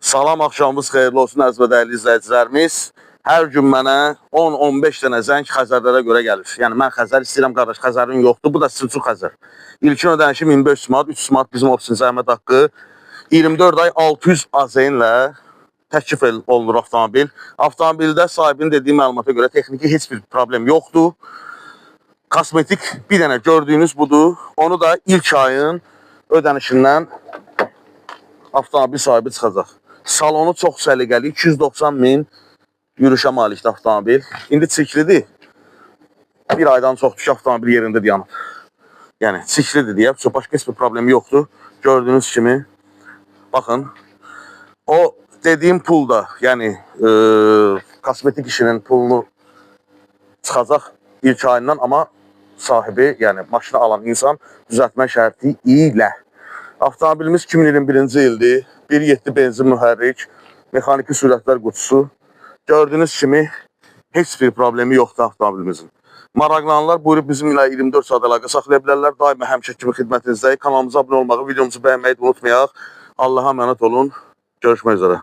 Salam, axşamınız xeyirli olsun əziz və dəyərli izləyicilərimiz. Hər gün mənə 10-15 dənə zəng Xəzərlərə görə gəlir. Yəni mən Xəzər istəyirəm qardaş, Xəzərin yoxdur. Bu da sizin üçün Xəzər. İlkin ödənişi 1500 manat, 300 manat bizim ofisin zəhmət haqqı. 24 ay 600 AZN-lə təklif olunur avtomobil. Avtomobildə sahibinin dediyi məlumata görə texniki heç bir problem yoxdur. Kosmetik bir dənə gördüyünüz budur. Onu da ilk ayın ödənişindən avtomobil sahibi çıxacaq. Salonu çox səliqəli, 290 min yürüşə malikdir avtomobil. İndi çirklidir. Bir aydan çoxdur ki, avtomobil yerində yanıb. Yəni, çirklidir deyə, başqa heç bir problemi yoxdur. Gördüyünüz kimi, baxın, o dediyim pul da, yəni kosmetik işinin pulunu çıxacaq ilk ayından, amma sahibi, yəni maşını alan insan düzəltmə şərti ilə. Avtomobilimiz 2021-ci ildir. 1.7 benzin mühərrik, mexaniki sürətlər qutusu. Gördüyünüz kimi heç bir problemi yoxdur avtomobilimizin. Maraqlananlar buyurub bizim ilə 24 saat əlaqə saxlaya bilərlər. Daima həmişə kimi xidmətinizdəyik. Kanalımıza abunə olmağı, videomuzu bəyənməyi unutmayaq. Allah'a əmanət olun. Görüşmək üzrə.